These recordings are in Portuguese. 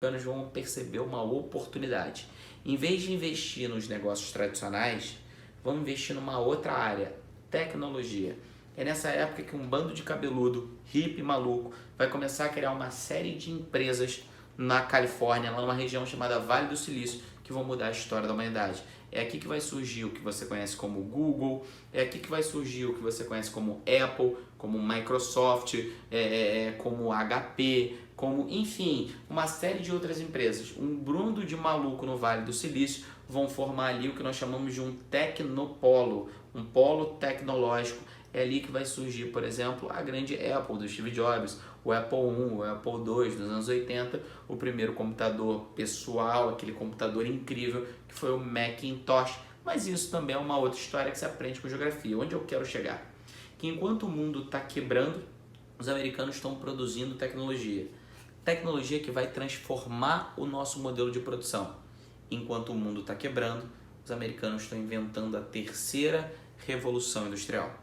americanos vão perceber uma oportunidade. Em vez de investir nos negócios tradicionais, vão investir numa outra área, tecnologia. É nessa época que um bando de cabeludo, hippie maluco, vai começar a criar uma série de empresas na Califórnia, lá numa região chamada Vale do Silício, que vão mudar a história da humanidade. É aqui que vai surgir o que você conhece como Google, é aqui que vai surgir o que você conhece como Apple, como Microsoft, como HP, como, enfim, uma série de outras empresas. Um brundo de maluco no Vale do Silício vão formar ali o que nós chamamos de um tecnopolo, um polo tecnológico. É ali que vai surgir, por exemplo, a grande Apple do Steve Jobs, o Apple I, o Apple II dos anos 80, o primeiro computador pessoal, aquele computador incrível que foi o Macintosh. Mas isso também é uma outra história que se aprende com geografia. Onde eu quero chegar? Que enquanto o mundo está quebrando, os americanos estão produzindo tecnologia. Tecnologia que vai transformar o nosso modelo de produção. Enquanto o mundo está quebrando, os americanos estão inventando a terceira revolução industrial.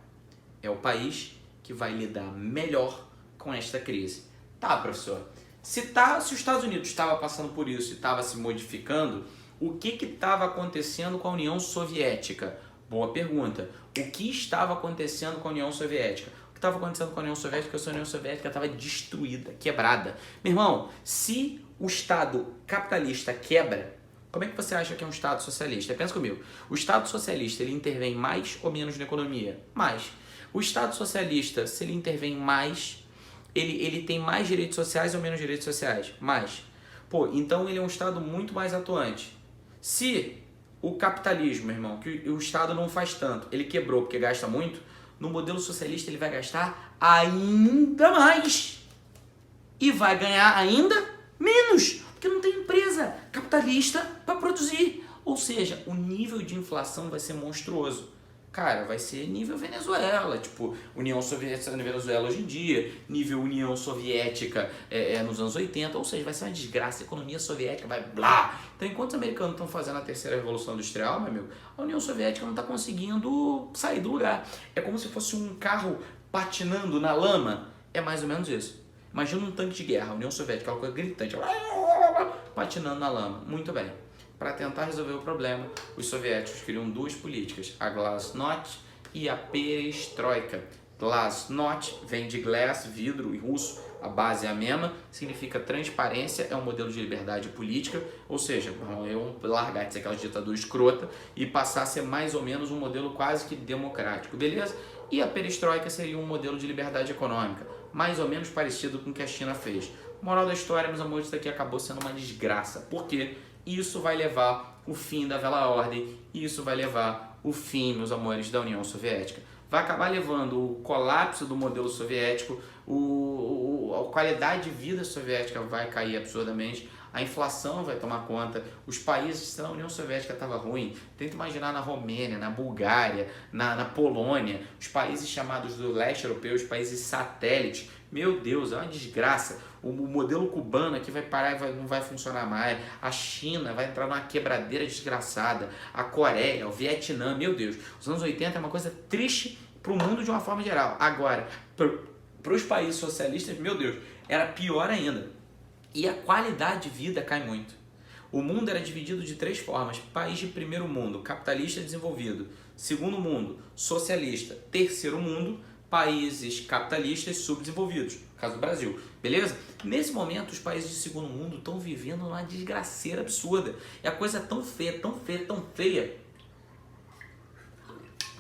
É o país que vai lidar melhor com esta crise. Tá, professor, se os Estados Unidos estava passando por isso e estava se modificando, o que estava acontecendo com a União Soviética? Boa pergunta. O que estava acontecendo com a União Soviética? O que estava acontecendo com a União Soviética? A União Soviética estava destruída, quebrada. Meu irmão, se o Estado capitalista quebra, como é que você acha que é um Estado socialista? Pensa comigo. O Estado socialista, ele intervém mais ou menos na economia? Mais. O Estado socialista, se ele intervém mais, ele tem mais direitos sociais ou menos direitos sociais? Mais. Pô, então ele é um Estado muito mais atuante. Se o capitalismo, meu irmão, que o Estado não faz tanto, ele quebrou porque gasta muito, no modelo socialista ele vai gastar ainda mais. E vai ganhar ainda menos, porque não tem empresa capitalista para produzir. Ou seja, o nível de inflação vai ser monstruoso. Cara, vai ser nível Venezuela, tipo União Soviética na Venezuela hoje em dia, nível União Soviética nos anos 80, ou seja, vai ser uma desgraça, a economia soviética vai blá. Então, enquanto os americanos estão fazendo a terceira revolução industrial, meu amigo, a União Soviética não está conseguindo sair do lugar. É como se fosse um carro patinando na lama, é mais ou menos isso. Imagina um tanque de guerra, a União Soviética, aquela coisa gritante, patinando na lama. Muito bem. Para tentar resolver o problema, os soviéticos criam duas políticas, a Glasnost e a Perestroika. Glasnost vem de glass, vidro, em russo, a base é a mesma, significa transparência, é um modelo de liberdade política, ou seja, eu largar de ser aquela ditadura escrota e passar a ser mais ou menos um modelo quase que democrático, beleza? E a Perestroika seria um modelo de liberdade econômica, mais ou menos parecido com o que a China fez. Moral da história, meus amores, isso aqui acabou sendo uma desgraça. Por quê? Isso vai levar o fim da velha ordem, isso vai levar o fim, meus amores, da União Soviética. Vai acabar levando o colapso do modelo soviético, a qualidade de vida soviética vai cair absurdamente, a inflação vai tomar conta, os países, se a União Soviética estava ruim, tenta imaginar na Romênia, na Bulgária, na Polônia, os países chamados do leste europeu, os países satélites, meu Deus, é uma desgraça. O modelo cubano aqui vai parar e não vai funcionar mais. A China vai entrar numa quebradeira desgraçada. A Coreia, o Vietnã, meu Deus. Os anos 80 é uma coisa triste para o mundo de uma forma geral. Agora, para os países socialistas, meu Deus, era pior ainda. E a qualidade de vida cai muito. O mundo era dividido de três formas. País de primeiro mundo, capitalista desenvolvido. Segundo mundo, socialista. Terceiro mundo, países capitalistas subdesenvolvidos, no caso do Brasil, beleza? Nesse momento, os países de segundo mundo estão vivendo uma desgraceira absurda. E a coisa é tão feia, tão feia, tão feia,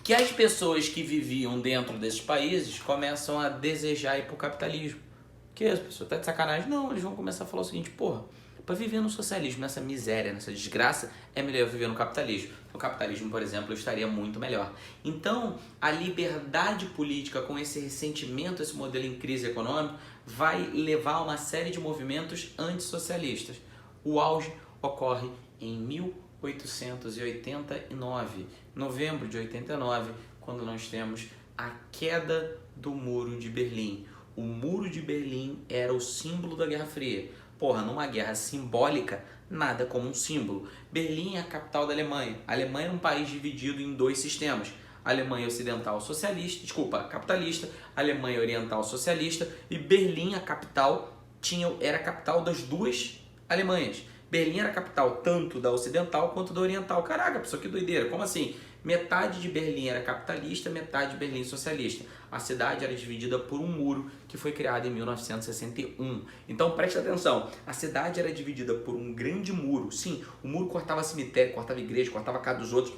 que as pessoas que viviam dentro desses países começam a desejar ir para o capitalismo. Que isso, pessoal? Tá de sacanagem? Não, eles vão começar a falar o seguinte, porra, para viver no socialismo, nessa miséria, nessa desgraça, é melhor viver no capitalismo. No capitalismo, por exemplo, eu estaria muito melhor. Então, a liberdade política com esse ressentimento, esse modelo em crise econômica, vai levar a uma série de movimentos antissocialistas. O auge ocorre em 1889, novembro de 89, quando nós temos a queda do Muro de Berlim. O Muro de Berlim era o símbolo da Guerra Fria. Porra, numa guerra simbólica, nada como um símbolo. Berlim é a capital da Alemanha. A Alemanha é um país dividido em dois sistemas. A Alemanha Ocidental Socialista, capitalista, a Alemanha Oriental Socialista, e Berlim, a capital, era a capital das duas Alemanhas. Berlim era a capital tanto da ocidental quanto da oriental. Caraca, pessoal, que doideira. Como assim? Metade de Berlim era capitalista, metade de Berlim socialista. A cidade era dividida por um muro que foi criado em 1961. Então presta atenção, a cidade era dividida por um grande muro. Sim, o muro cortava cemitério, cortava igreja, cortava a casa dos outros.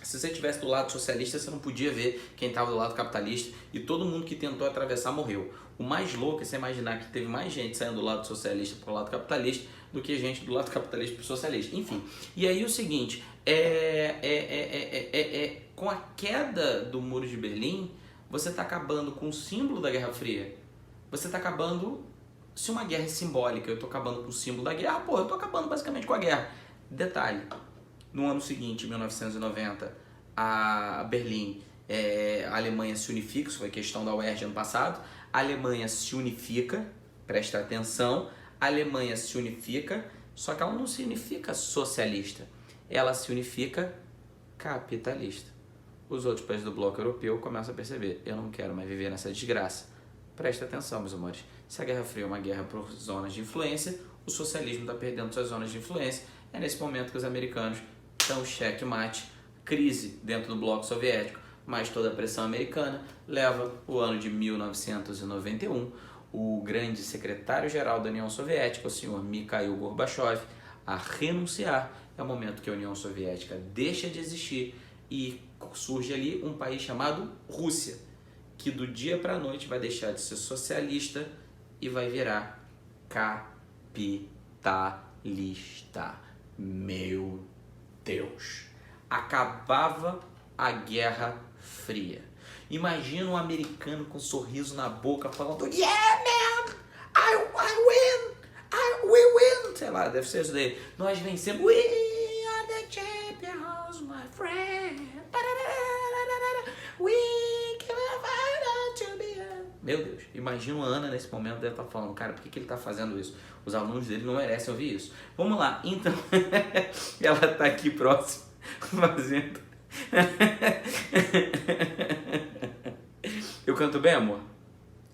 Se você estivesse do lado socialista, você não podia ver quem estava do lado capitalista, e todo mundo que tentou atravessar morreu. O mais louco é você imaginar que teve mais gente saindo do lado socialista para o lado capitalista do que gente do lado capitalista para o socialista. Enfim, e aí o seguinte, com a queda do Muro de Berlim, você está acabando com o símbolo da Guerra Fria. Você está acabando, se uma guerra é simbólica, eu estou acabando com o símbolo da guerra, pô, eu estou acabando basicamente com a guerra. Detalhe, no ano seguinte, 1990, a Berlim, a Alemanha se unifica, isso foi questão da UERJ ano passado, a Alemanha se unifica, presta atenção, a Alemanha se unifica, só que ela não se unifica socialista, ela se unifica capitalista. Os outros países do bloco europeu começam a perceber, eu não quero mais viver nessa desgraça. Presta atenção, meus amores, se a Guerra Fria é uma guerra por zonas de influência, o socialismo está perdendo suas zonas de influência, é nesse momento que os americanos dão checkmate, crise dentro do bloco soviético, mas toda a pressão americana leva o ano de 1991, o grande secretário-geral da União Soviética, o senhor Mikhail Gorbachev, a renunciar. É o momento que a União Soviética deixa de existir e surge ali um país chamado Rússia, que do dia para a noite vai deixar de ser socialista e vai virar capitalista. Meu Deus! Acabava a Guerra Fria. Imagina um americano com um sorriso na boca falando "Yeah, man! I win! We win!" Sei lá, deve ser isso daí. Nós vencemos. We are the champions, my friend. We can fight to be. Meu Deus, imagina a Ana nesse momento deve estar falando, cara, por que ele está fazendo isso? Os alunos dele não merecem ouvir isso. Vamos lá, então, ela está aqui próximo, fazendo... Eu canto bem, amor?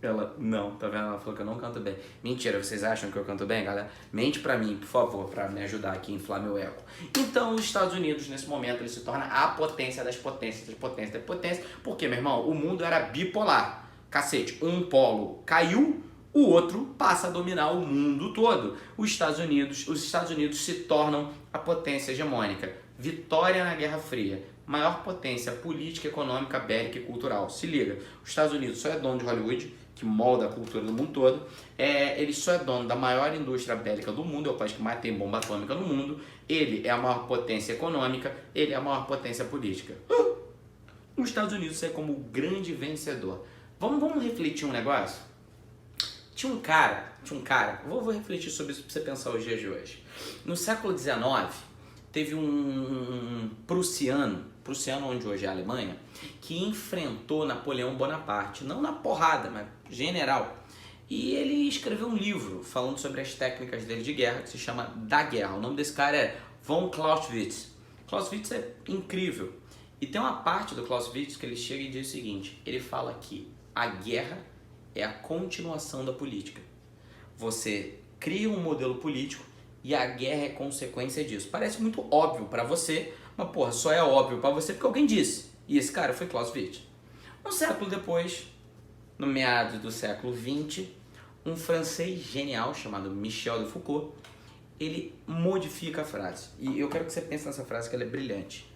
Ela, não, tá vendo? Ela falou que eu não canto bem. Mentira, vocês acham que eu canto bem, galera? Mente pra mim, por favor, pra me ajudar aqui a inflar meu ego. Então, os Estados Unidos, nesse momento, ele se torna a potência das potências, das potências, das potências. Porque, meu irmão, o mundo era bipolar. Cacete, um polo caiu, o outro passa a dominar o mundo todo. Os Estados Unidos se tornam a potência hegemônica. Vitória na Guerra Fria. Maior potência política, econômica, bélica e cultural. Se liga, os Estados Unidos só é dono de Hollywood, que molda a cultura do mundo todo. Ele só é dono da maior indústria bélica do mundo, é o país que mais tem bomba atômica no mundo. Ele é a maior potência econômica, ele é a maior potência política. Os Estados Unidos é como o grande vencedor. Vamos refletir um negócio? Tinha um cara, vou refletir sobre isso para você pensar os dias de hoje. No século XIX, teve um prussiano onde hoje é a Alemanha, que enfrentou Napoleão Bonaparte, não na porrada, mas general. E ele escreveu um livro falando sobre as técnicas dele de guerra, que se chama Da Guerra. O nome desse cara é von Clausewitz. Clausewitz é incrível. E tem uma parte do Clausewitz que ele chega e diz o seguinte, ele fala que a guerra é a continuação da política. Você cria um modelo político e a guerra é consequência disso. Parece muito óbvio para você, mas porra, só é óbvio para você porque alguém disse. E esse cara foi Clausewitz. Um século depois, no meados do século XX, um francês genial chamado Michel de Foucault, ele modifica a frase. E eu quero que você pense nessa frase que ela é brilhante.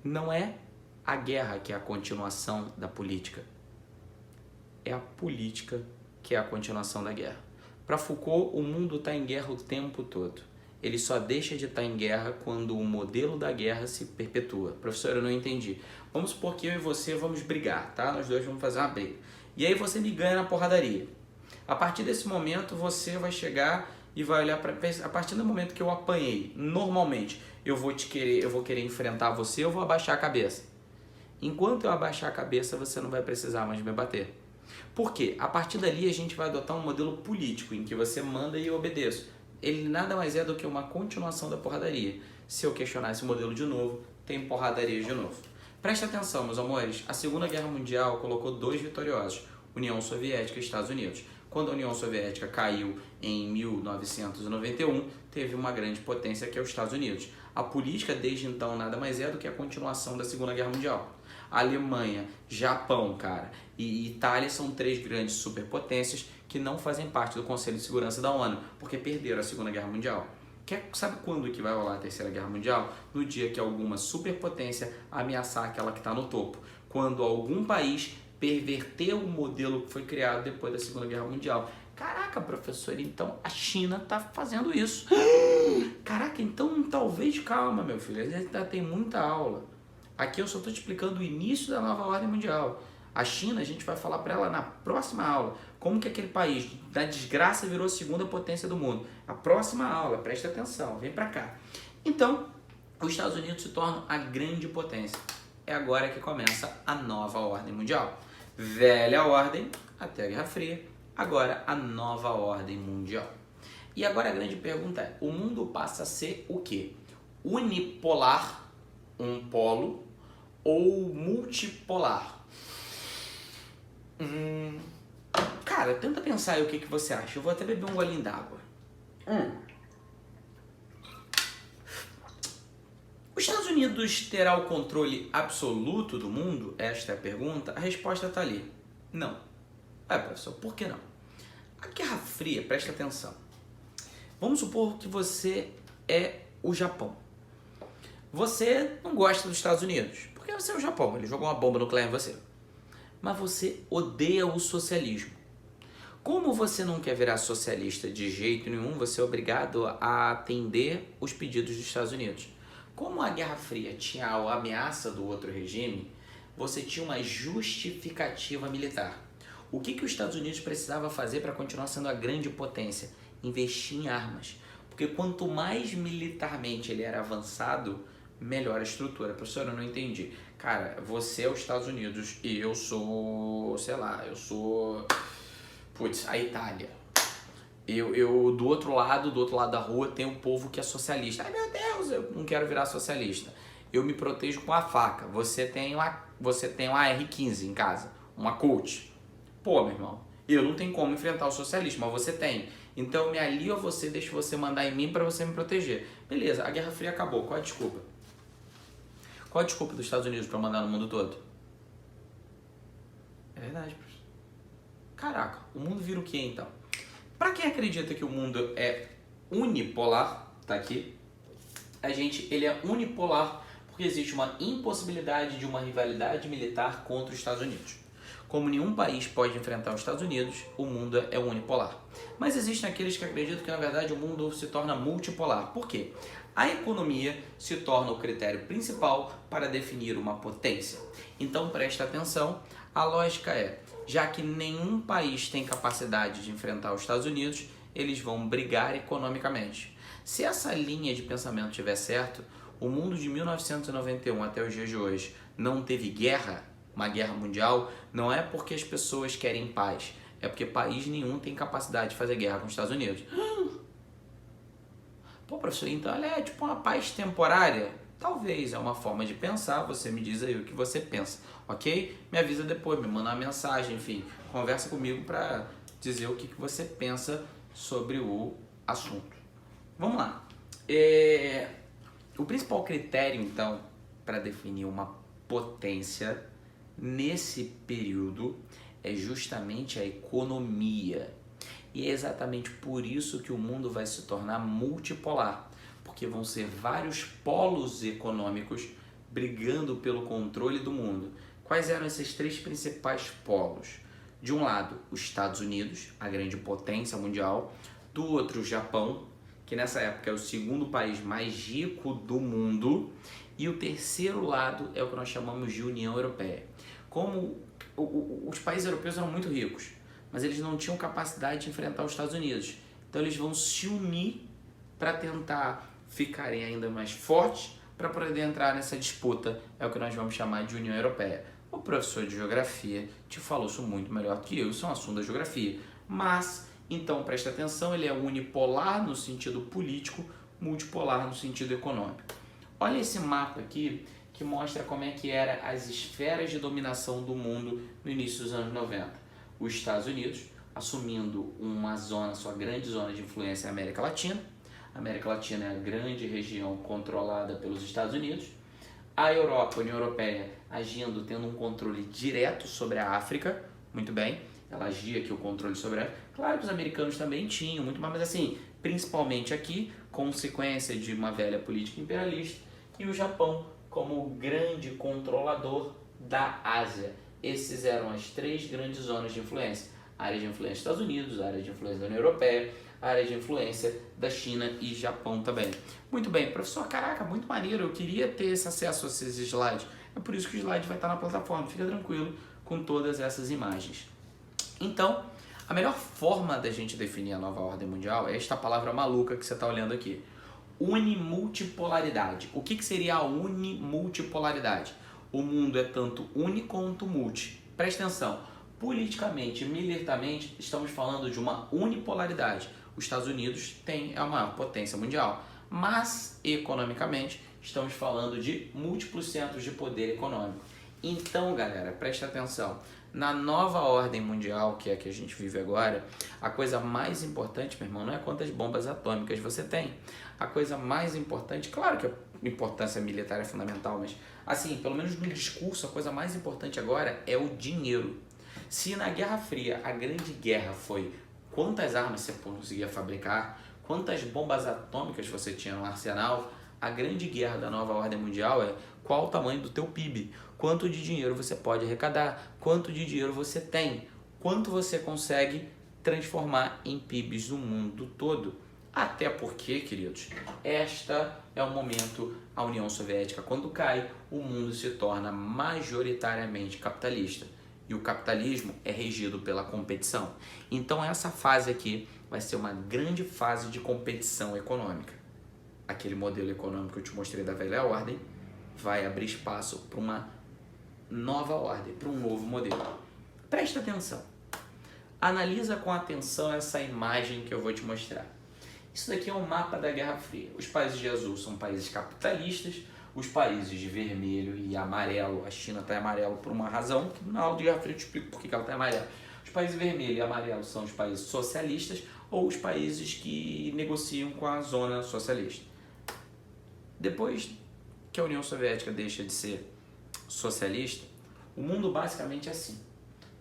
Não é a guerra que é a continuação da política. É a política que é a continuação da guerra. Para Foucault, o mundo está em guerra o tempo todo. Ele só deixa de estar em guerra quando o modelo da guerra se perpetua. Professor, eu não entendi. Vamos supor que eu e você vamos brigar, tá? Nós dois vamos fazer uma briga. E aí você me ganha na porradaria. A partir desse momento, você vai chegar e vai olhar para... A partir do momento que eu apanhei, normalmente, eu vou querer enfrentar você, eu vou abaixar a cabeça. Enquanto eu abaixar a cabeça, você não vai precisar mais me bater. Por quê? A partir dali a gente vai adotar um modelo político em que você manda e eu obedeço. Ele nada mais é do que uma continuação da porradaria. Se eu questionar esse modelo de novo, tem porradaria de novo. Preste atenção, meus amores. A Segunda Guerra Mundial colocou dois vitoriosos, União Soviética e Estados Unidos. Quando a União Soviética caiu em 1991, teve uma grande potência que é os Estados Unidos. A política desde então nada mais é do que a continuação da Segunda Guerra Mundial. A Alemanha, Japão, cara, e Itália são três grandes superpotências que não fazem parte do Conselho de Segurança da ONU, porque perderam a Segunda Guerra Mundial. Sabe quando que vai rolar a Terceira Guerra Mundial? No dia que alguma superpotência ameaçar aquela que está no topo. Quando algum país perverter o modelo que foi criado depois da Segunda Guerra Mundial. Caraca, professor, então a China está fazendo isso. Caraca, então talvez, calma, meu filho, a gente ainda tem muita aula. Aqui eu só estou te explicando o início da nova ordem mundial. A China, a gente vai falar para ela na próxima aula, como que aquele país da desgraça virou a segunda potência do mundo. A próxima aula, presta atenção, vem para cá. Então, os Estados Unidos se tornam a grande potência. É agora que começa a nova ordem mundial. Velha ordem, até a Guerra Fria, agora a nova ordem mundial. E agora a grande pergunta é, o mundo passa a ser o quê? Unipolar, um polo, ou multipolar? Cara, tenta pensar aí o que você acha. Eu vou até beber um golinho d'água. Os Estados Unidos terá o controle absoluto do mundo? Esta é a pergunta. A resposta está ali. Não. Professor, por que não? A Guerra Fria, presta atenção. Vamos supor que você é o Japão. Você não gosta dos Estados Unidos, porque você é o Japão, ele jogou uma bomba nuclear em você. Mas você odeia o socialismo. Como você não quer virar socialista de jeito nenhum, você é obrigado a atender os pedidos dos Estados Unidos. Como a Guerra Fria tinha a ameaça do outro regime, você tinha uma justificativa militar. O que os Estados Unidos precisava fazer para continuar sendo a grande potência? Investir em armas. Porque quanto mais militarmente ele era avançado, melhor a estrutura. Professor, eu não entendi. Cara, você é os Estados Unidos e eu sou, sei lá, a Itália. Eu do outro lado da rua tem um povo que é socialista. Ai meu Deus, eu não quero virar socialista. Eu me protejo com a faca. Você tem uma R15 em casa, uma Colt. Pô, meu irmão, eu não tenho como enfrentar o socialismo, mas você tem. Então eu me alio a você, deixo você mandar em mim para você me proteger. Beleza, a Guerra Fria acabou. Qual a desculpa? Qual a desculpa dos Estados Unidos para mandar no mundo todo? É verdade, professor. Caraca, o mundo vira o que então? Para quem acredita que o mundo é unipolar, tá aqui, ele é unipolar porque existe uma impossibilidade de uma rivalidade militar contra os Estados Unidos. Como nenhum país pode enfrentar os Estados Unidos, o mundo é unipolar. Mas existem aqueles que acreditam que, na verdade, o mundo se torna multipolar. Por quê? A economia se torna o critério principal para definir uma potência. Então, presta atenção, a lógica é, já que nenhum país tem capacidade de enfrentar os Estados Unidos, eles vão brigar economicamente. Se essa linha de pensamento estiver certo, o mundo de 1991 até os dias de hoje não teve guerra, uma guerra mundial, não é porque as pessoas querem paz, é porque país nenhum tem capacidade de fazer guerra com os Estados Unidos. Pô, professor, então ela é tipo uma paz temporária? Talvez, é uma forma de pensar, você me diz aí o que você pensa, ok? Me avisa depois, me manda uma mensagem, enfim, conversa comigo para dizer o que você pensa sobre o assunto. Vamos lá. O principal critério, então, para definir uma potência nesse período é justamente a economia. E é exatamente por isso que o mundo vai se tornar multipolar, porque vão ser vários polos econômicos brigando pelo controle do mundo. Quais eram esses três principais polos? De um lado, os Estados Unidos, a grande potência mundial. Do outro, o Japão, que nessa época é o segundo país mais rico do mundo. E o terceiro lado é o que nós chamamos de União Europeia. Como os países europeus eram muito ricos, mas eles não tinham capacidade de enfrentar os Estados Unidos. Então eles vão se unir para tentar ficarem ainda mais fortes para poder entrar nessa disputa. É o que nós vamos chamar de União Europeia. O professor de geografia te falou isso muito melhor que eu, isso é um assunto da geografia. Mas, então presta atenção, ele é unipolar no sentido político, multipolar no sentido econômico. Olha esse mapa aqui que mostra como é que eram as esferas de dominação do mundo no início dos anos 90. Os Estados Unidos, assumindo uma zona, sua grande zona de influência na América Latina. A América Latina é a grande região controlada pelos Estados Unidos. A Europa, a União Europeia, agindo, tendo um controle direto sobre a África, muito bem, ela agia aqui o controle sobre a África. Claro que os americanos também tinham muito mais, mas assim, principalmente aqui, consequência de uma velha política imperialista, e o Japão como grande controlador da Ásia. Esses eram as três grandes zonas de influência: área de influência dos Estados Unidos, área de influência da União Europeia, área de influência da China e Japão também. Muito bem, professor, caraca, muito maneiro, eu queria ter esse acesso a esses slides. É por isso que o slide vai estar na plataforma, fica tranquilo com todas essas imagens. Então, a melhor forma da gente definir a nova ordem mundial é esta palavra maluca que você está olhando aqui: unimultipolaridade. O que seria a unimultipolaridade? O mundo é tanto uni quanto multi. Presta atenção, politicamente e militarmente estamos falando de uma unipolaridade. Os Estados Unidos é a maior potência mundial, mas economicamente estamos falando de múltiplos centros de poder econômico. Então, galera, presta atenção. Na nova ordem mundial, que é a que a gente vive agora, a coisa mais importante, meu irmão, não é quantas bombas atômicas você tem. A coisa mais importante, claro que a importância militar é fundamental, mas assim, pelo menos no discurso, a coisa mais importante agora é o dinheiro. Se na Guerra Fria a grande guerra foi quantas armas você conseguia fabricar, quantas bombas atômicas você tinha no arsenal, a grande guerra da nova ordem mundial é qual o tamanho do teu PIB, quanto de dinheiro você pode arrecadar, quanto de dinheiro você tem, quanto você consegue transformar em PIBs do mundo todo. Até porque, queridos, esta é o momento, a União Soviética quando cai, o mundo se torna majoritariamente capitalista. E o capitalismo é regido pela competição. Então essa fase aqui vai ser uma grande fase de competição econômica. Aquele modelo econômico que eu te mostrei da velha ordem vai abrir espaço para uma nova ordem, para um novo modelo. Presta atenção. Analisa com atenção essa imagem que eu vou te mostrar. Isso daqui é um mapa da Guerra Fria. Os países de azul são países capitalistas, os países de vermelho e amarelo, a China está em amarelo por uma razão, que na aula de Guerra Fria eu te explico por que ela está em amarelo. Os países vermelho e amarelo são os países socialistas ou os países que negociam com a zona socialista. Depois que a União Soviética deixa de ser socialista, o mundo basicamente é assim.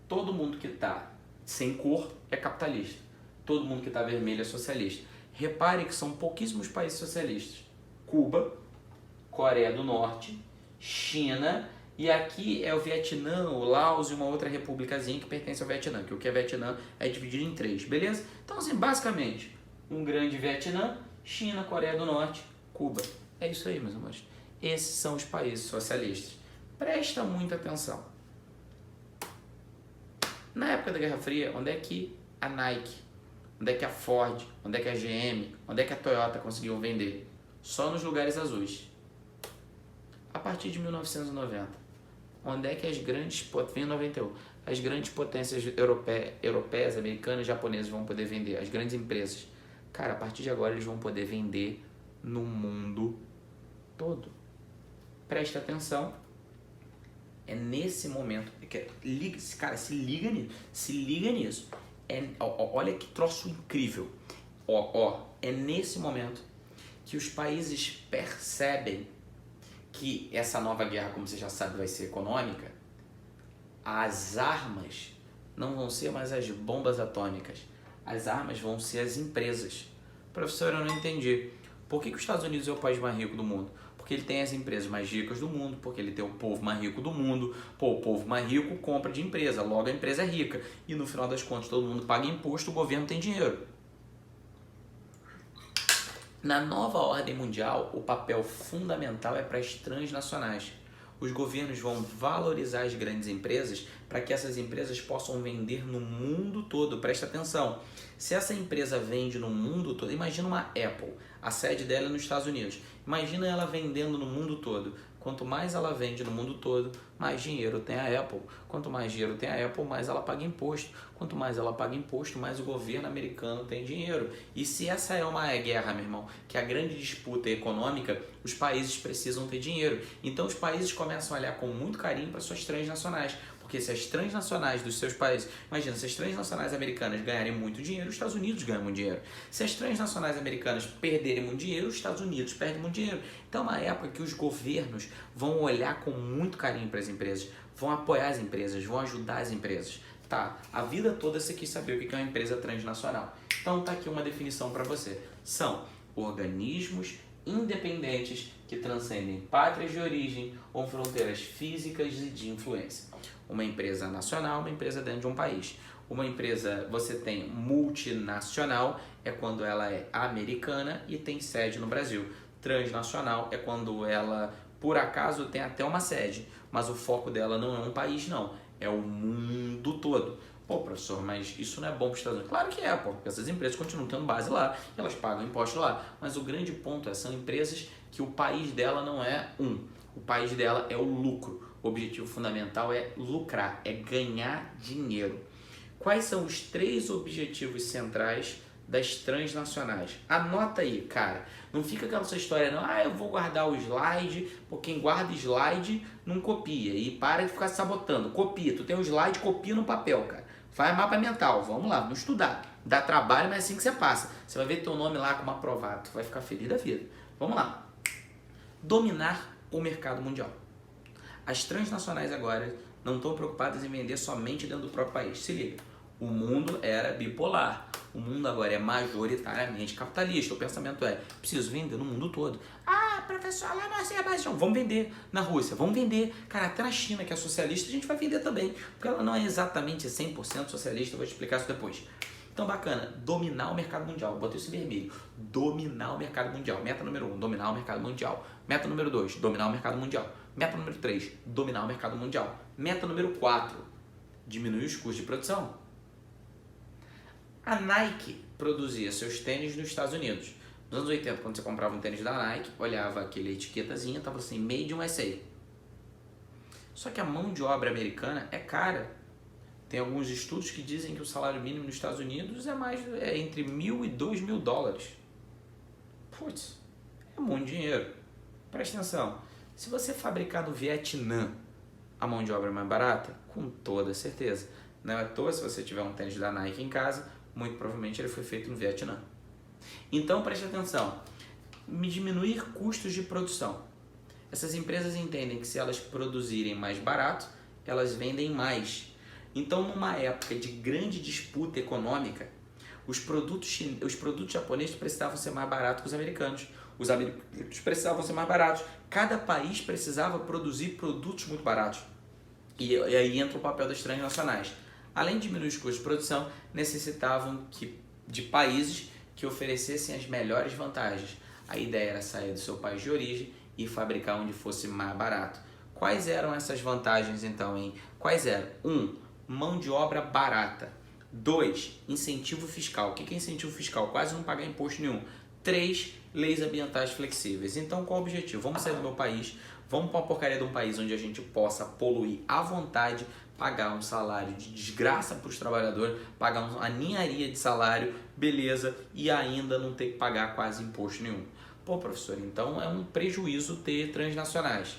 Todo mundo que está sem cor é capitalista. Todo mundo que está vermelho é socialista. Repare que são pouquíssimos países socialistas. Cuba, Coreia do Norte, China, e aqui é o Vietnã, o Laos e uma outra republicazinha que pertence ao Vietnã, que o que é Vietnã é dividido em três, beleza? Então, assim, basicamente, um grande Vietnã, China, Coreia do Norte, Cuba. É isso aí, meus amores. Esses são os países socialistas. Presta muita atenção. Na época da Guerra Fria, onde é que a Nike, onde é que a Ford, onde é que a GM, onde é que a Toyota conseguiam vender? Só nos lugares azuis. A partir de 1990, onde é que as grandes, em 91, as grandes potências europeias, americanas, japonesas vão poder vender? As grandes empresas. Cara, a partir de agora eles vão poder vender no mundo todo. Presta atenção. É nesse momento, cara, se liga nisso. Olha que troço incrível. É nesse momento que os países percebem que essa nova guerra, como você já sabe, vai ser econômica. As armas não vão ser mais as bombas atômicas. As armas vão ser as empresas. Professor, eu não entendi. Por que os Estados Unidos é o país mais rico do mundo? Porque ele tem as empresas mais ricas do mundo, porque ele tem o povo mais rico do mundo. Pô, o povo mais rico compra de empresa, logo a empresa é rica. E no final das contas todo mundo paga imposto, o governo tem dinheiro. Na nova ordem mundial, o papel fundamental é para as transnacionais. Os governos vão valorizar as grandes empresas para que essas empresas possam vender no mundo todo. Presta atenção. Se essa empresa vende no mundo todo, imagina uma Apple, a sede dela é nos Estados Unidos. Imagina ela vendendo no mundo todo. Quanto mais ela vende no mundo todo, mais dinheiro tem a Apple. Quanto mais dinheiro tem a Apple, mais ela paga imposto. Quanto mais ela paga imposto, mais o governo americano tem dinheiro. E se essa é uma guerra, meu irmão, que é a grande disputa econômica, os países precisam ter dinheiro. Então os países começam a olhar com muito carinho para suas transnacionais. Porque se as transnacionais dos seus países... Imagina, se as transnacionais americanas ganharem muito dinheiro, os Estados Unidos ganham muito dinheiro. Se as transnacionais americanas perderem muito dinheiro, os Estados Unidos perdem muito dinheiro. Então é uma época que os governos vão olhar com muito carinho para as empresas, vão apoiar as empresas, vão ajudar as empresas. Tá, a vida toda você quis saber o que é uma empresa transnacional. Então tá aqui uma definição para você. São organismos independentes que transcendem pátrias de origem ou fronteiras físicas e de influência. Uma empresa nacional, uma empresa dentro de um país. Uma empresa, você tem multinacional, é quando ela é americana e tem sede no Brasil. Transnacional é quando ela, por acaso, tem até uma sede, mas o foco dela não é um país, não. É o mundo todo. Pô, professor, mas isso não é bom para os Estados Unidos? Claro que é, pô, porque essas empresas continuam tendo base lá, elas pagam imposto lá. Mas o grande ponto são empresas que o país dela não é o país dela é o lucro. O objetivo fundamental é lucrar, é ganhar dinheiro. Quais são os 3 objetivos centrais das transnacionais? Anota aí, cara. Não fica aquela sua história, não. Eu vou guardar o slide, porque quem guarda slide não copia. E para de ficar sabotando. Copia. Tu tem um slide, copia no papel, cara. Faz mapa mental. Vamos lá, vamos estudar. Dá trabalho, mas é assim que você passa. Você vai ver teu nome lá como aprovado. Tu vai ficar feliz da vida. Vamos lá. Dominar o mercado mundial. As transnacionais agora não estão preocupadas em vender somente dentro do próprio país. Se liga. O mundo era bipolar. O mundo agora é majoritariamente capitalista. O pensamento é, preciso vender no mundo todo. Professor, lá no Azerbaijão, vamos vender na Rússia, vamos vender. Cara, até na China, que é socialista, a gente vai vender também. Porque ela não é exatamente 100% socialista, eu vou te explicar isso depois. Então, bacana, dominar o mercado mundial. Botei isso em vermelho. Dominar o mercado mundial. Meta número 1, dominar o mercado mundial. Meta número 2, dominar o mercado mundial. Meta número 3, dominar o mercado mundial. Meta número 4, diminuir os custos de produção. A Nike produzia seus tênis nos Estados Unidos. Nos anos 80, quando você comprava um tênis da Nike, olhava aquele etiquetazinha, estava assim, Made in USA. Só que a mão de obra americana é cara. Tem alguns estudos que dizem que o salário mínimo nos Estados Unidos é entre $1.000 e $2.000. Putz, é muito dinheiro. Presta atenção. Se você fabricar no Vietnã, a mão de obra é mais barata? Com toda certeza. Não é à toa, se você tiver um tênis da Nike em casa, muito provavelmente ele foi feito no Vietnã. Então, preste atenção. Diminuir custos de produção. Essas empresas entendem que se elas produzirem mais barato, elas vendem mais. Então, numa época de grande disputa econômica, os produtos japoneses precisavam ser mais baratos que os americanos. Os americanos precisavam ser mais baratos. Cada país precisava produzir produtos muito baratos. E aí entra o papel das transnacionais. Além de diminuir os custos de produção, necessitavam de países que oferecessem as melhores vantagens. A ideia era sair do seu país de origem e fabricar onde fosse mais barato. Quais eram essas vantagens então, hein? Quais eram? 1. Mão de obra barata. 2. Incentivo fiscal. O que é incentivo fiscal? Quase não pagar imposto nenhum. 3. Leis ambientais flexíveis. Então, qual é o objetivo? Vamos sair do meu país, vamos para uma porcaria de um país onde a gente possa poluir à vontade, pagar um salário de desgraça para os trabalhadores, pagar uma ninharia de salário, beleza, e ainda não ter que pagar quase imposto nenhum. Pô, professor, então é um prejuízo ter transnacionais.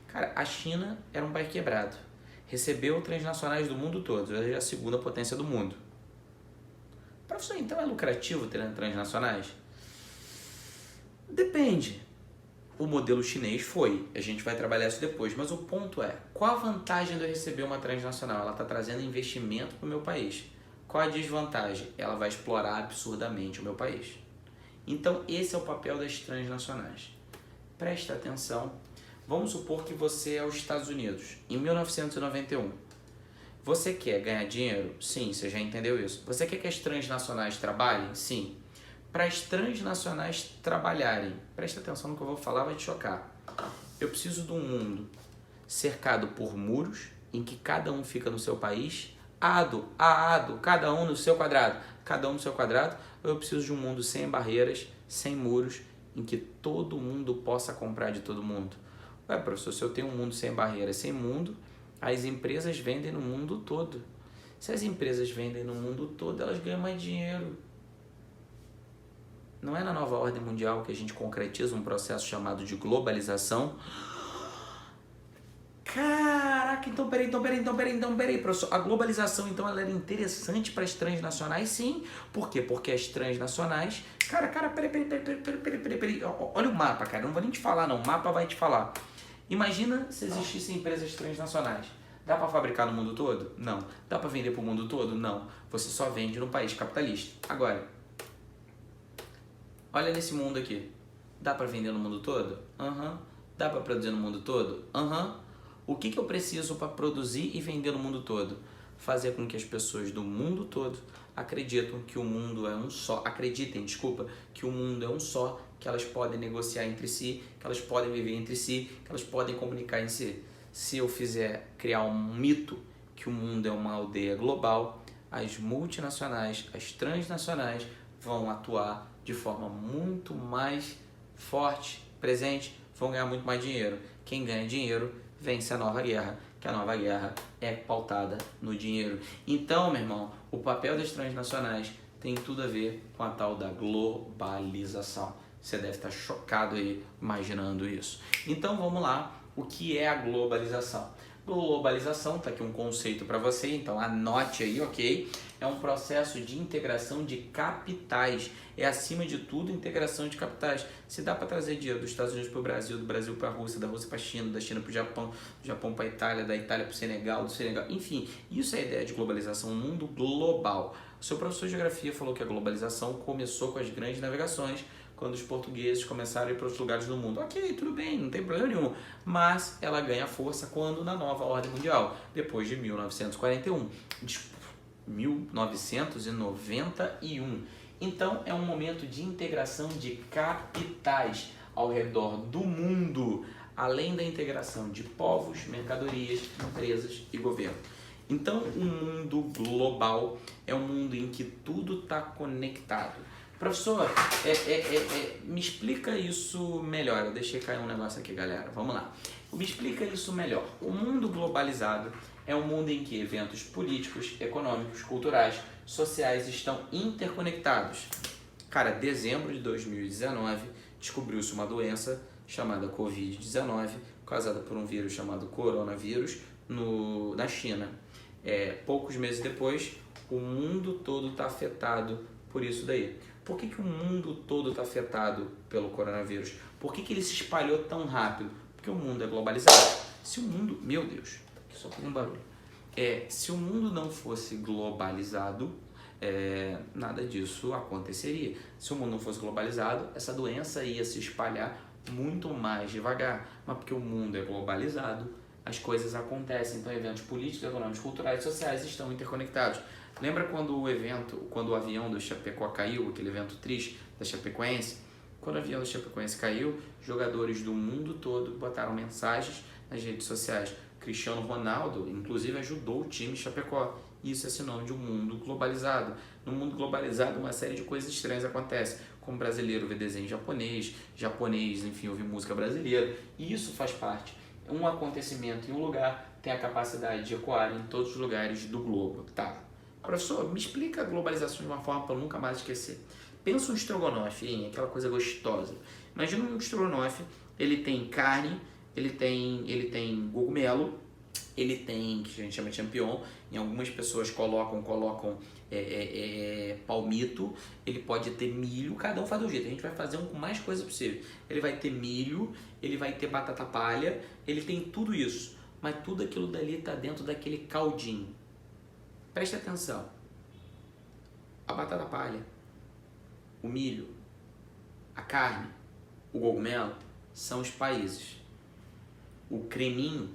Cara, a China era um país quebrado. Recebeu transnacionais do mundo todo, é a segunda potência do mundo. Professor, então é lucrativo ter transnacionais? Depende. O modelo chinês foi, a gente vai trabalhar isso depois, mas o ponto é, qual a vantagem de eu receber uma transnacional? Ela está trazendo investimento para o meu país. Qual a desvantagem? Ela vai explorar absurdamente o meu país. Então esse é o papel das transnacionais. Presta atenção. Vamos supor que você é os Estados Unidos, em 1991. Você quer ganhar dinheiro? Sim, você já entendeu isso. Você quer que as transnacionais trabalhem? Sim. Para as transnacionais trabalharem, presta atenção no que eu vou falar, vai te chocar. Eu preciso de um mundo cercado por muros, em que cada um fica no seu país, cada um no seu quadrado, ou eu preciso de um mundo sem barreiras, sem muros, em que todo mundo possa comprar de todo mundo. Ué, professor, se eu tenho um mundo sem barreiras, sem mundo, as empresas vendem no mundo todo. Se as empresas vendem no mundo todo, elas ganham mais dinheiro. Não é na nova ordem mundial que a gente concretiza um processo chamado de globalização? Caraca, então peraí, professor. A globalização, então, ela era interessante para as transnacionais? Sim. Por quê? Porque as transnacionais... Cara, peraí. Olha o mapa, cara. Não vou nem te falar, não. O mapa vai te falar. Imagina se existissem empresas transnacionais. Dá para fabricar no mundo todo? Não. Dá para vender para o mundo todo? Não. Você só vende no país capitalista. Agora, olha nesse mundo aqui. Dá para vender no mundo todo? Aham. Dá para produzir no mundo todo? Aham. O que eu preciso para produzir e vender no mundo todo? Fazer com que as pessoas do mundo todo acreditem que o mundo é um só. Que o mundo é um só, que elas podem negociar entre si, que elas podem viver entre si, que elas podem comunicar em si. Se eu fizer criar um mito que o mundo é uma aldeia global, as multinacionais, as transnacionais vão atuar de forma muito mais forte, presente, vão ganhar muito mais dinheiro. Quem ganha dinheiro vence a nova guerra, que a nova guerra é pautada no dinheiro. Então, meu irmão, o papel das transnacionais tem tudo a ver com a tal da globalização. Você deve estar chocado aí imaginando isso. Então, vamos lá. O que é a globalização? Globalização, tá aqui um conceito para você, então anote aí, ok? É um processo de integração de capitais. É, acima de tudo, integração de capitais. Se dá para trazer dinheiro dos Estados Unidos para o Brasil, do Brasil para a Rússia, da Rússia para a China, da China para o Japão, do Japão para a Itália, da Itália para o Senegal, do Senegal... Enfim, isso é a ideia de globalização, um mundo global. O seu professor de geografia falou que a globalização começou com as grandes navegações, quando os portugueses começaram a ir para outros lugares do mundo. Ok, tudo bem, não tem problema nenhum. Mas ela ganha força quando? Na nova ordem mundial, depois de 1941. 1991. Então, é um momento de integração de capitais ao redor do mundo, além da integração de povos, mercadorias, empresas e governo. Então, o mundo global é um mundo em que tudo está conectado. Professor, me explica isso melhor. Eu deixei cair um negócio aqui, galera. Vamos lá. Me explica isso melhor. O mundo globalizado é um mundo em que eventos políticos, econômicos, culturais, sociais estão interconectados. Cara, dezembro de 2019, descobriu-se uma doença chamada Covid-19, causada por um vírus chamado coronavírus, na China. Poucos meses depois, o mundo todo está afetado por isso daí. Por que o mundo todo está afetado pelo coronavírus? Por que ele se espalhou tão rápido? Porque o mundo é globalizado. Se o mundo... Meu Deus, só tem um barulho. Se o mundo não fosse globalizado, nada disso aconteceria. Se o mundo não fosse globalizado, essa doença ia se espalhar muito mais devagar. Mas porque o mundo é globalizado, as coisas acontecem. Então, eventos políticos, econômicos, culturais e sociais estão interconectados. Lembra quando o avião do Chapecó caiu, aquele evento triste da Chapecoense? Quando o avião do Chapecoense caiu, jogadores do mundo todo botaram mensagens nas redes sociais. Cristiano Ronaldo, inclusive, ajudou o time Chapecó. Isso é sinônimo de um mundo globalizado. No mundo globalizado, uma série de coisas estranhas acontecem. Como brasileiro vê desenho japonês, enfim, ouvir música brasileira. E isso faz parte. Um acontecimento em um lugar tem a capacidade de ecoar em todos os lugares do globo. Tá. Professor, me explica a globalização de uma forma para eu nunca mais esquecer. Pensa um estrogonofe, hein? Aquela coisa gostosa. Imagina um estrogonofe, ele tem carne, ele tem cogumelo, ele tem, que a gente chama de champignon, em algumas pessoas colocam palmito, ele pode ter milho, cada um faz do jeito, a gente vai fazer um com mais coisa possível. Ele vai ter milho, ele vai ter batata palha, ele tem tudo isso, mas tudo aquilo dali está dentro daquele caldinho. Preste atenção, a batata palha, o milho, a carne, o cogumelo são os países. O creminho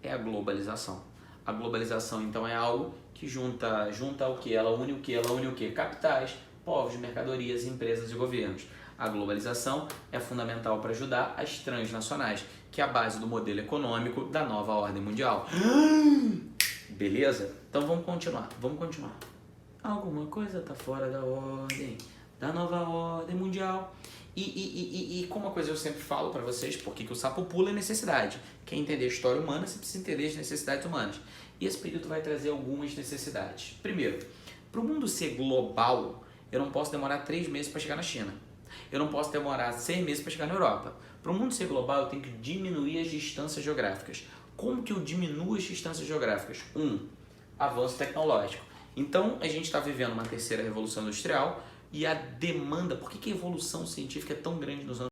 é a globalização. A globalização, então, é algo que junta o que? Ela une o que? Ela une o que? Capitais, povos, mercadorias, empresas e governos. A globalização é fundamental para ajudar as transnacionais, que é a base do modelo econômico da nova ordem mundial. Beleza? Então vamos continuar. Alguma coisa está fora da ordem, da nova ordem mundial. E como uma coisa eu sempre falo para vocês, porque que o sapo pula é necessidade. Quer entender a história humana, você precisa entender as necessidades humanas. E esse período vai trazer algumas necessidades. Primeiro, para o mundo ser global, eu não posso demorar 3 meses para chegar na China. Eu não posso demorar 6 meses para chegar na Europa. Para o mundo ser global, eu tenho que diminuir as distâncias geográficas. Como que eu diminuo as distâncias geográficas? Avanço tecnológico. Então, a gente está vivendo uma terceira revolução industrial e a demanda... Por que a evolução científica é tão grande nos anos